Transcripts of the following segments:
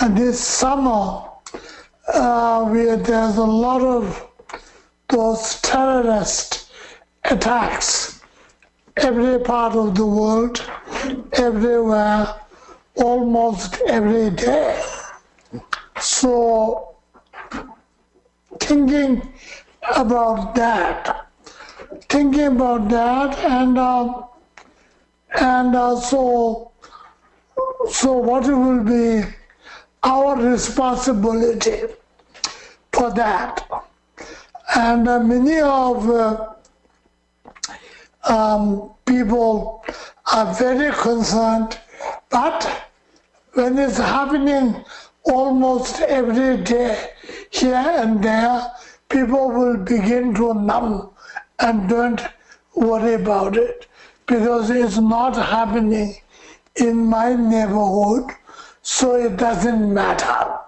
And this summer, there's a lot of those terrorist attacks every part of the world, everywhere, almost every day. So thinking about that, so what will be our responsibility for that? And many of people are very concerned, but when it's happening almost every day here and there, people will begin to numb and don't worry about it because it's not happening in my neighborhood, so it doesn't matter.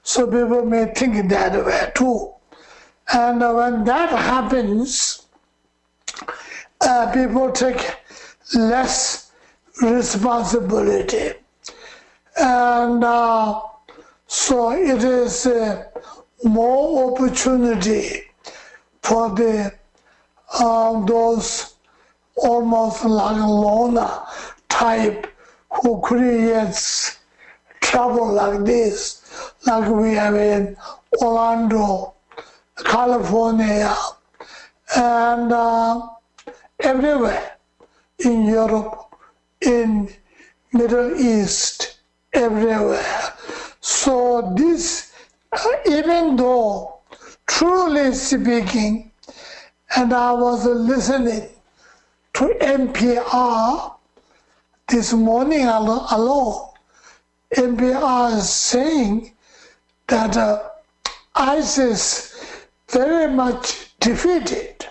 So people may think that way too. And when that happens, people take less responsibility. And so it is more opportunity for those almost like loner type who creates trouble like this, like we have in Orlando, California, and everywhere in Europe, in Middle East, everywhere. So this, even though, truly speaking, and I was listening to NPR this morning alone, NPR is saying that ISIS very much defeated,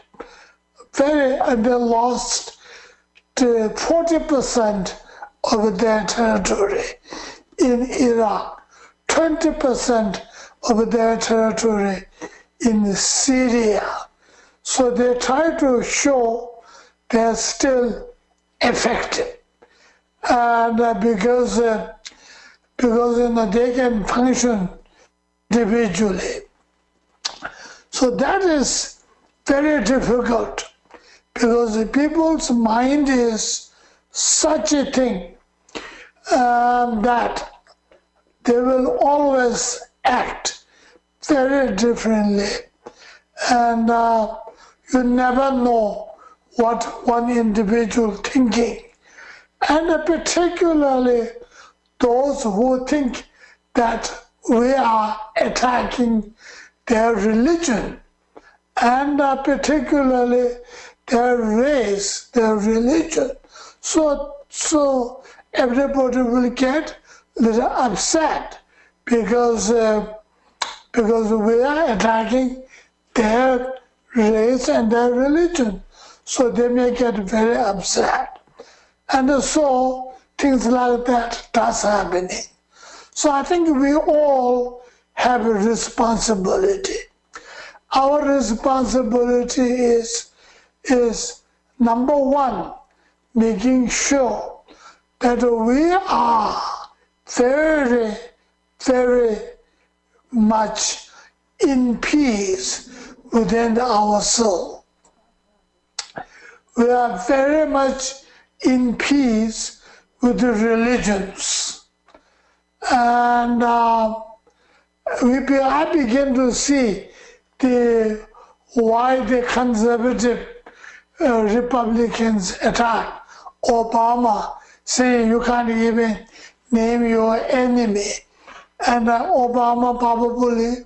and they lost 40% of their territory in Iraq, 20% of their territory in Syria. So they try to show they're still effective. And because they can function individually. So that is very difficult because the people's mind is such a thing that they will always act very differently, and you never know what one individual thinking, and particularly those who think that we are attacking their religion, and particularly their race, their religion. So everybody will get a little upset because we are attacking their race and their religion. So they may get very upset. And so things like that does happening. So I think we all have a responsibility. Our responsibility is number one, making sure that we are very, very much in peace within our soul. We are very much in peace with the religions. And I begin to see why the conservative Republicans attack Obama, saying you can't even name your enemy. And Obama probably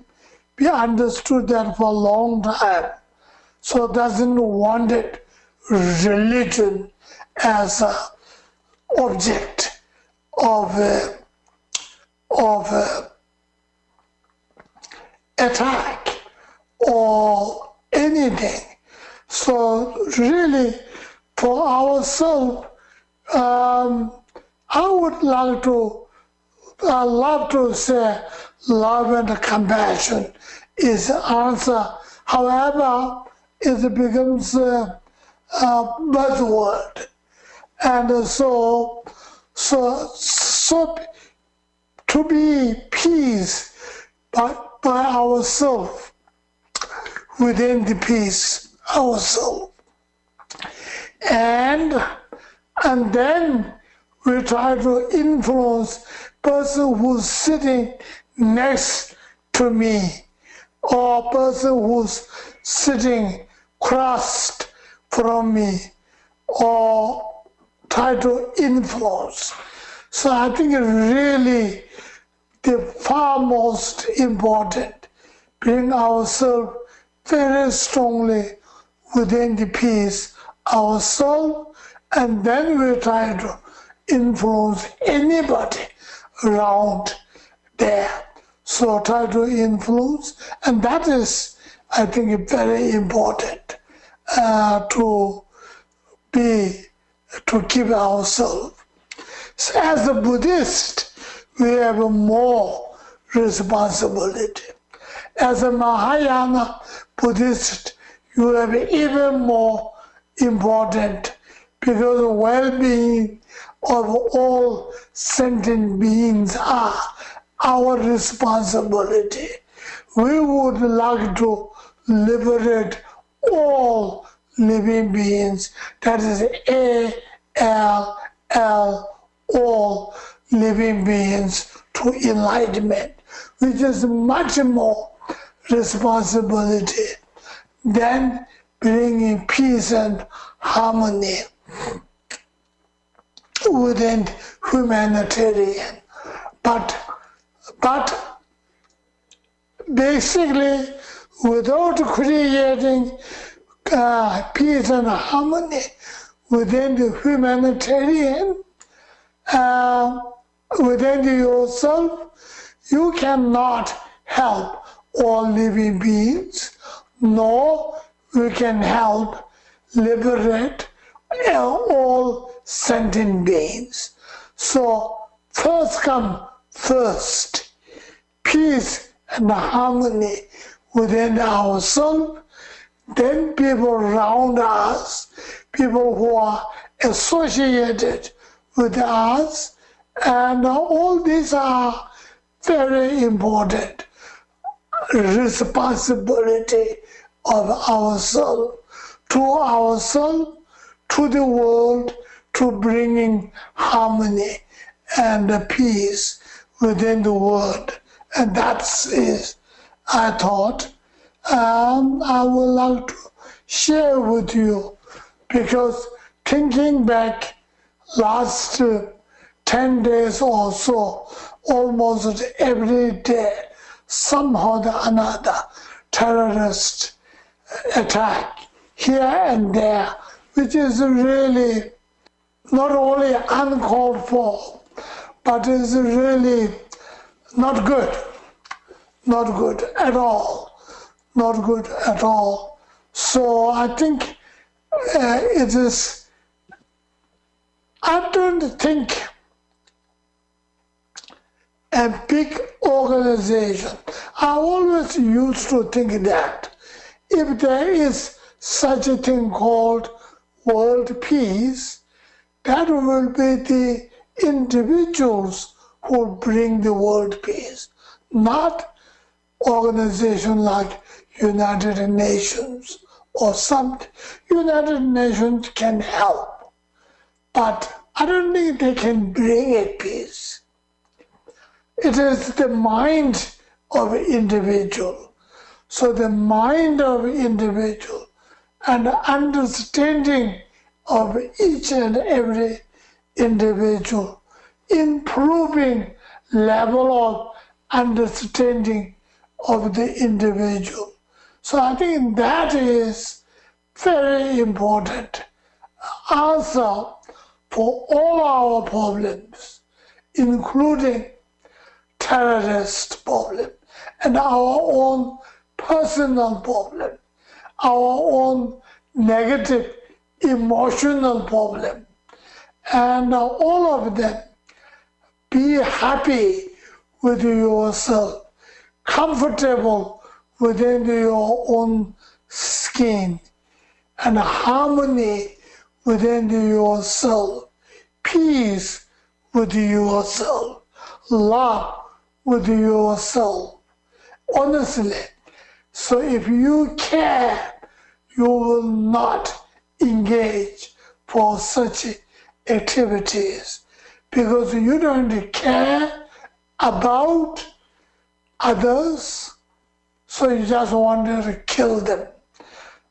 understood that for a long time. So doesn't want it, religion as an object of attack or anything. So really, for ourselves, I would like to, I love to say love and compassion is the answer. However, it becomes a buzzword. And so to be peace by ourselves, within the peace ourselves. And then we try to influence person who's sitting next to me, or person who's sitting crossed from me, or try to influence. So I think it's really the far most important, bring ourselves very strongly within the peace ourselves, and then we try to influence anybody around there. So try to influence, and that is, I think, very important to keep ourselves. So as a Buddhist, we have more responsibility. As a Mahayana Buddhist, you have even more important, because the well-being of all sentient beings are our responsibility. We would like to liberate all living beings, that is ALL, all living beings, to enlightenment, which is much more responsibility than bringing peace and harmony within humanitarian. But basically, without creating peace and harmony within the humanitarian, within yourself, you cannot help all living beings, nor we can help liberate all sentient beings. So first come first, peace and harmony within ourselves, then people around us, people who are associated with us, and all these are very important responsibility of ourselves, to the world, to bringing harmony and peace within the world. And that is, I thought, I would like to share with you, because thinking back last 10 days or so, almost every day, somehow or another, terrorist attack here and there, which is really not only uncalled for, but is really not good at all, not good at all. So I think it is, I don't think a big organization, I always used to think that if there is such a thing called world peace, that will be the individuals who bring the world peace, not organization like United Nations or some. United Nations can help, but I don't think they can bring a peace. It is the mind of individual. So the mind of individual and understanding of each and every individual, improving level of understanding of the individual. So I think that is very important answer for all our problems, including terrorist problem, and our own personal problem, our own negative emotional problem, and all of them. Be happy with yourself, comfortable within your own skin, and harmony within yourself, peace with yourself, love with yourself, honestly. So if you care, you will not engage for such activities because you don't care about others, so you just want to kill them.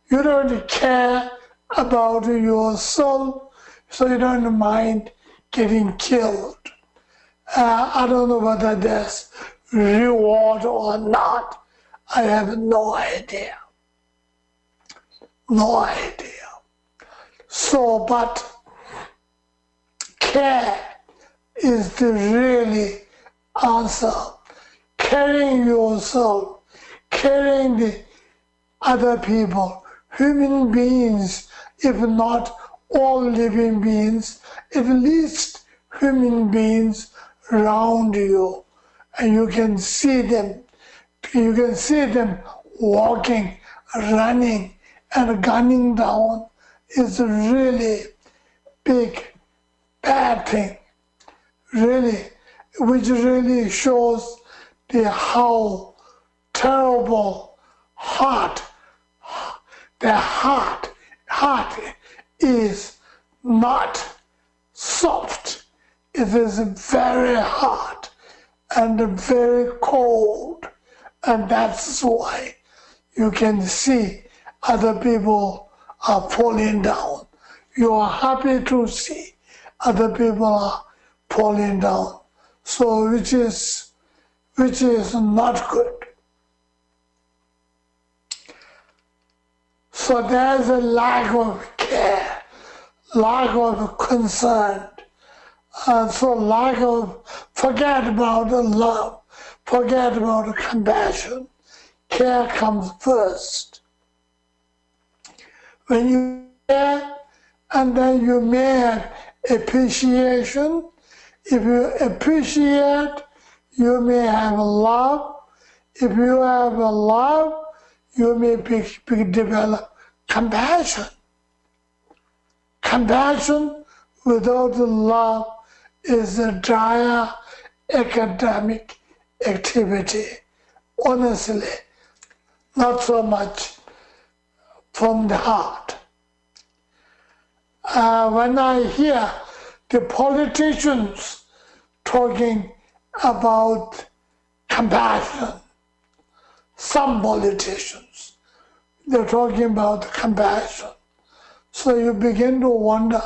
You don't care about yourself, so you don't mind getting killed. I don't know whether there's reward or not. I have no idea. No idea. So, but care is the really answer. Caring yourself, caring the other people, human beings, if not all living beings, at least human beings around you. And you can see them. You can see them walking, running, and gunning down. Is a really big, bad thing, really, which really shows how terrible the heart is not soft. It is very hard and very cold, and that's why you can see other people are falling down. You are happy to see other people are falling down. So which is not good. So there's a lack of care, lack of concern, and so lack of, forget about the love, forget about the compassion. Care comes first. When you care, and then you may have appreciation. If you appreciate, you may have love. If you have a love, you may develop compassion. Compassion without love is a dire academic activity. Honestly, not so much from the heart. When I hear the politicians talking about compassion, some politicians, they're talking about compassion. So you begin to wonder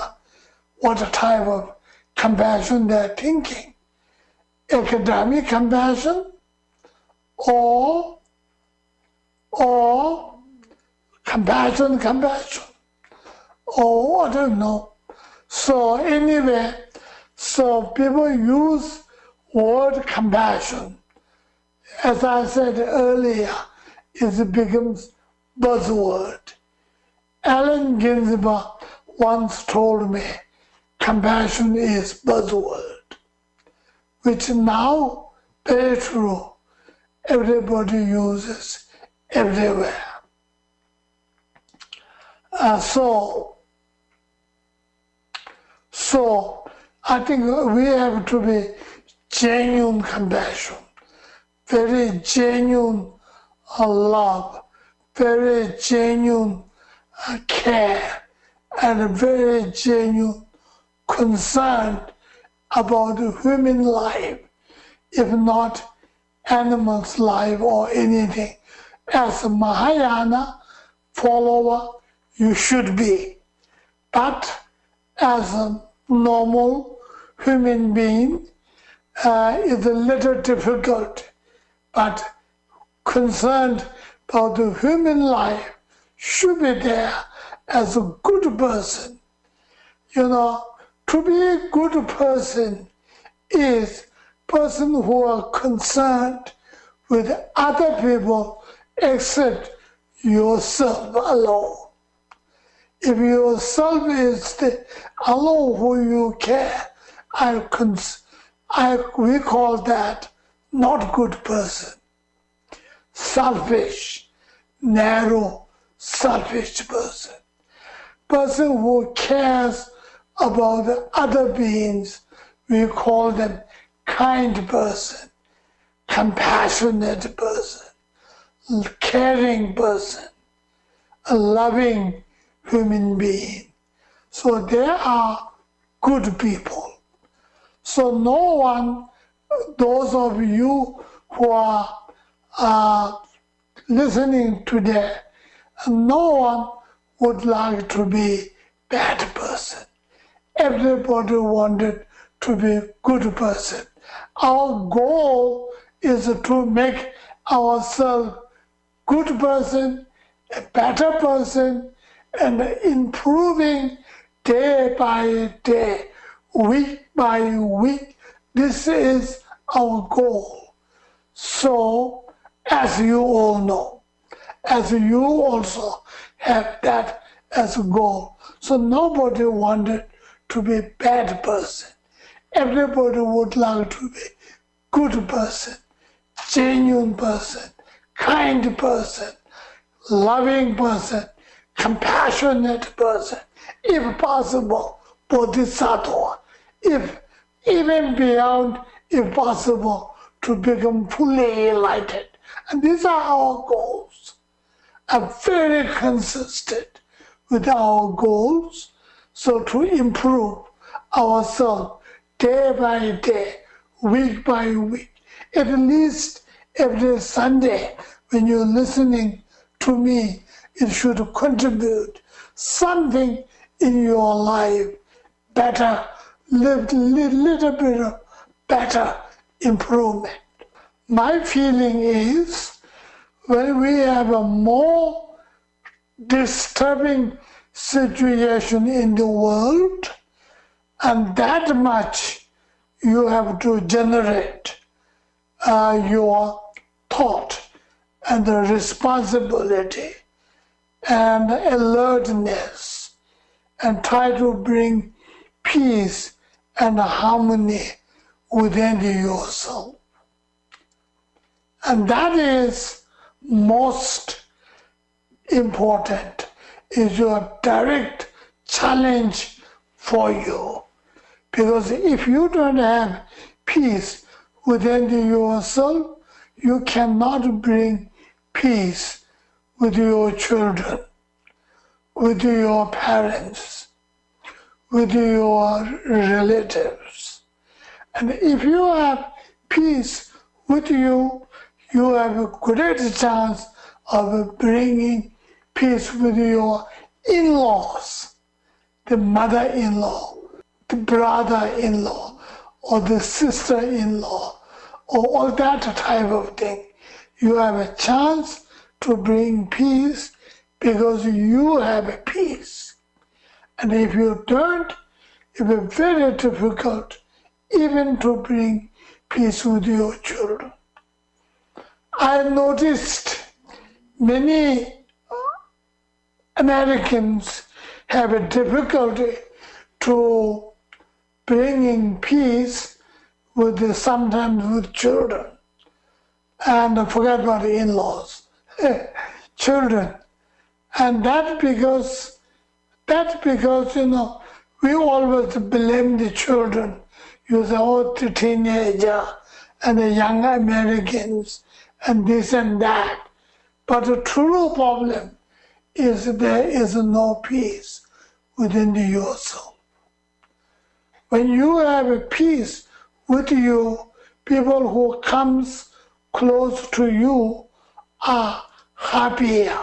what type of compassion they're thinking. Academic compassion or compassion, oh, I don't know. So anyway, so people use word compassion. As I said earlier, it becomes buzzword. Allen Ginsberg once told me, compassion is buzzword, which now, very true, everybody uses everywhere. So I think we have to be genuine compassion, very genuine love, very genuine care, and very genuine concern about the human life, if not animals' life or anything. As a Mahayana follower, you should be. But as a normal human being, it's a little difficult. But concerned about the human life should be there as a good person. You know, to be a good person is person who are concerned with other people except yourself alone. If yourself is the alone who you care, we call that not good person. Selfish, narrow, selfish person. Person who cares about the other beings, we call them kind person. compassionate person, caring person, a loving human being. So they are good people. So no one, those of you who are listening today, no one would like to be bad person. Everybody wanted to be a good person. Our goal is to make ourselves good person, a better person, and improving day by day, week by week. This is our goal. So, as you all know, as you also have that as a goal. So nobody wanted to be a bad person. Everybody would like to be a good person, genuine person, kind person, loving person, compassionate person, if possible, bodhisattva, if even beyond, if possible, to become fully enlightened. And these are our goals. Are very consistent with our goals, so to improve ourselves day by day, week by week, at least every Sunday when you're listening to me, it should contribute something in your life, better, little bit of better improvement. My feeling is when we have a more disturbing situation in the world, and that much you have to generate your thought and the responsibility and alertness and try to bring peace and harmony within yourself. And that is most important, is your direct challenge for you. Because if you don't have peace within yourself, you cannot bring peace with your children, with your parents, with your relatives. And if you have peace with you, you have a great chance of bringing peace with your in-laws, the mother-in-law, the brother-in-law, or the sister-in-law, or all that type of thing. You have a chance to bring peace because you have a peace. And if you don't, it will be very difficult even to bring peace with your children. I noticed many Americans have a difficulty to bringing peace with sometimes with children, and forget about the in-laws, children, and that because we always blame the children. You say, oh, the teenager and the young Americans and this and that. But the true problem is there is no peace within yourself. When you have a peace with you, people who comes close to you are happier.